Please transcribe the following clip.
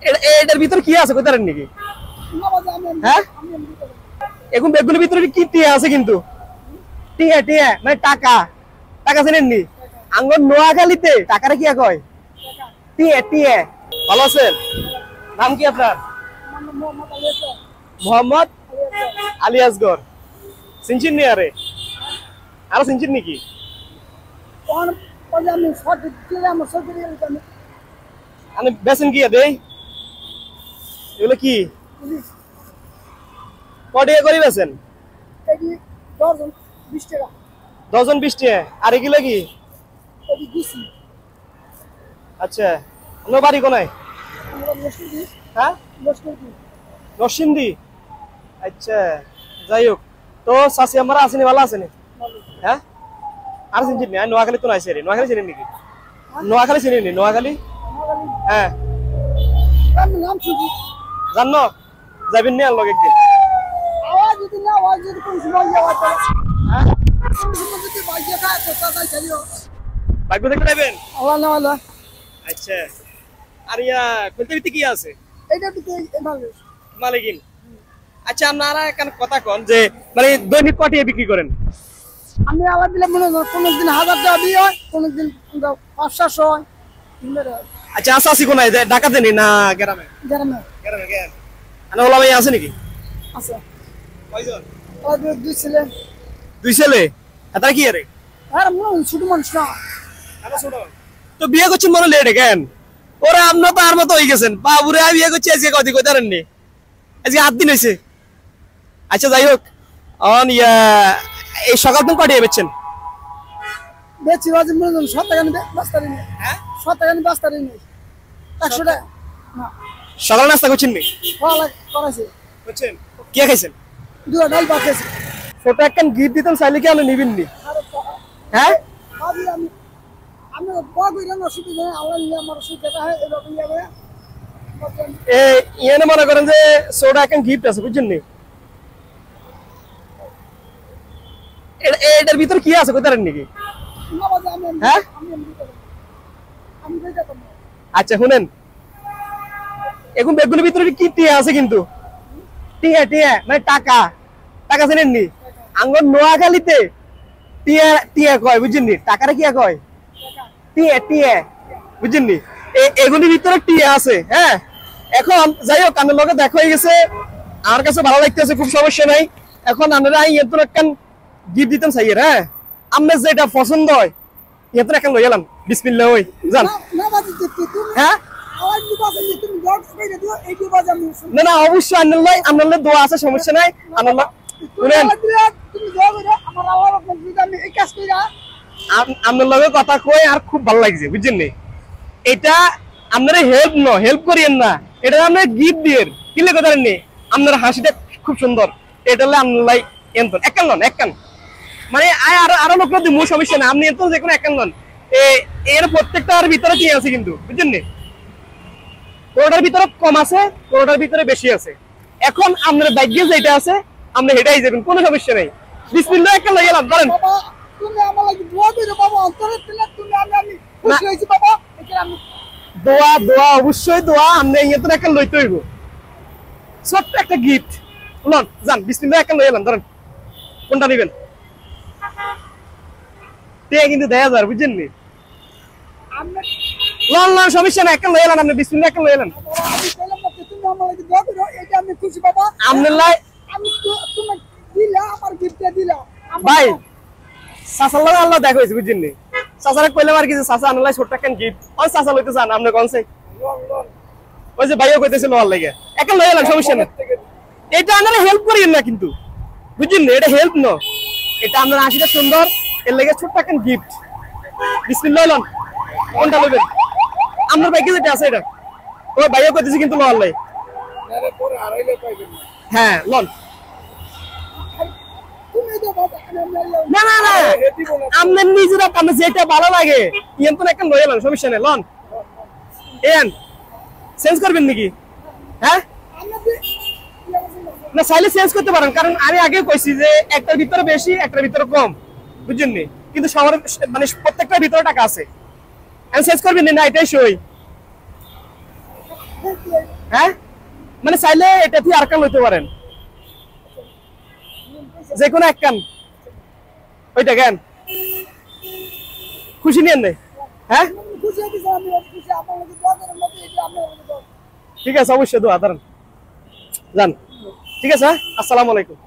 এটার ভিতর কি আছে কইতারেন নাকি? হ্যাঁ এখন বেগুনের ভিতরে কি টিয়া আছে কিন্তু টিয়া টিয়া মানে টাকা টাকা জানেন নি আঙ্গুর নোয়াখালীতে টাকাটা কি কয় টিয়া টিয়া ভালো আছেন নাম কি আপনার মোহাম্মদ আলী আসগর সিনচিন নি আরে আরো সিনচিন নাকি আমি বেসন কি দেই এগুলো কি কত করে বেচেন ডজন 20 টাকা আর এগুলো কি আচ্ছা নো বাড়ি কোনায় হ্যাঁ নরসিংদী আচ্ছা যাই হোক তো চাষি আমরা আসেনি ভালো আসেনি হ্যাঁ আর চিনি না নোয়াখালী তো নাই সেরে নোয়াখালী চিনি নাকি নোয়াখালী চিনি নি নোয়াখালী হ্যাঁ জানো যাবেন নি আর লগে একদিন ভাগ্য দেখতে যাবেন আচ্ছা আর ইয়া খুলতে দিতে কি আছে মালিকিন আচ্ছা আপনারা কেন কথা কন যে মানে দৈনিক কটিয়ে বিক্রি করেন আমি আবার দিলে মনে হয় কোনদিন 1000 টাকা দিয়ে হয় কোনদিন 500 হয় আচ্ছা আসাসি কোনায় ঢাকাতে নি না গ্রামে গ্রামে গ্রামে কেন আনা ওলা ভাই আছে নাকি আছে কয়জন ওই দুই ছেলে এটা কি আরে আর মনে ছোট মানুষ না আরে ছোট তো বিয়ে করছেন মনে লেট কেন ওরে আপনি তো আর মতো হয়ে গেছেন বাবুরে আমি বিয়ে করছি আজকে কদি কইতারেন নি আজকে 8 দিন হইছে আচ্ছা যাই হোক অন ইয়া এই সকাল থেকে কটিয়ে বেচছেন বেচি বাজে মনে হয় 7 টাকা নিবে বাস্তারি নেই হ্যাঁ 7 টাকা নিবে বাস্তারি নেই 100 টাকা না সকাল নাস্তা করছেন নি ভালো করাইছে করছেন কি খাইছেন দুটো ডাল ভাত খেয়েছি ছোট একটা গিফট দিতেন চাইলে কি আপনি নিবেন নি হ্যাঁ ভাবি আমি বগই রঙ অসুবিধা নেই আল্লাহ নিয়ে আমার অসুবিধা হয় এরকম যাবে এই ইয়েনে মনে করেন যে ছোট একটা গিফট আছে বুঝছেন নি এটার ভিতর কি আছে কইতারেন নাকি হ্যাঁ আচ্ছা শুনেন এখন বেগুনের ভিতরে কি টিয়া আছে কিন্তু টিয়া টিয়া মানে টাকা টাকা জানেন নি আঙ্গুর নোয়াখালীতে টিয়া টিয়া কয় বুঝছেন নি টাকাটা কি কয় টিয়া টিয়া বুঝছেন নি এগুলির ভিতরে টিয়া আছে হ্যাঁ এখন যাই হোক আমার লগে দেখা হয়ে গেছে আমার কাছে ভালো লাগতেছে খুব সমস্যা নাই এখন আমরা এত একটা গিফট দিতাম চাইয়ের হ্যাঁ আপনার যেটা পছন্দ হয় এত একটা লই এলাম বিসমিল্লাহ ওই জান হ্যাঁ না না অবশ্যই আপনার লাই দোয়া আছে সমস্যা নাই আপনার শুনেন আপনার লগে কথা কই আর খুব ভালো লাগছে বুঝছেন নি এটা আপনারা হেল্প করিয়েন না এটা আপনার গিফট দিয়ে কিলে কথা নেই আপনার হাসিটা খুব সুন্দর এটা হলে আপনার লাই এন্তন একান লন একান মানে আরো লোক দিব সমস্যা না আপনি এত যে কোনো একান লন এর প্রত্যেকটার ভিতরে কি আছে কিন্তু বুঝছেন নি কোনোটার ভিতরে কম আছে কোনোটার ভিতরে বেশি আছে এখন আপনার ভাগ্যে যেটা আছে আপনি হেঁটাই যাবেন কোনো সমস্যা নেই বিসমিল্লাহ একটা লই গেলাম বলেন দোয়া দোয়া অবশ্যই দোয়া আপনি এত একটা লইতে হইব ছোট্ট একটা গিফট লন যান বিসমিল্লাহ একটা লই গেলাম ধরেন কোনটা নেবেন কিন্তু 1000 বুঝছেন নি লন লন সমস্যা না একটা লই এলেন আপনি বিসমিল্লাহ একটা লই এলেন ভাই চাচার আল্লাহ দেখা হয়েছে বুঝছেন নি চাচারা কইলাম আর কিছু চাচা আনলাই ছোট্ট একটা গিফট ওই চাচা লইতে চান আপনি কোন চাই ওই যে ভাইও কইতেছিল ওর লাগে একটা লই এলেন সমস্যা না এটা আপনারা হেল্প করিয়েন না কিন্তু বুঝছেন এটা হেল্প ন এটা আপনার হাসিটা সুন্দর এর লাগে ছোট্ট একটা গিফট বিসমিল্লাহ লন কোনটা লইবেন আপনার ভাইকে যেটা আছে এটা ওই ভাইও কইতেছে কিন্তু লওয়ার লাই হ্যাঁ লন না না না আপনার নিজেরা আপনার যেটা ভালো লাগে ইয়েন তো একটা লই এলেন সমস্যা নেই লন এন চেঞ্জ করবেন নাকি হ্যাঁ না চাইলে চেঞ্জ করতে পারেন কারণ আমি আগে কইছি যে একটার ভিতরে বেশি একটার ভিতরে কম বুঝছেন নি কিন্তু সবার মানে প্রত্যেকটার ভিতরে টাকা আছে আমি চেঞ্জ করবেন না এটাই সই হ্যাঁ মানে চাইলে এটা তুই আর কান লইতে পারেন, যে কোনো এক কান ওইটা কেন খুশি নিয়েন নে। হ্যাঁ খুশি হয়েছে, আমি খুশি, আপনার মধ্যে দোয়া করেন, মধ্যে এটা আপনার মধ্যে দোয়া। ঠিক আছে, অবশ্যই দোয়া ধরেন যান। ঠিক আছে, আসসালামু আলাইকুম।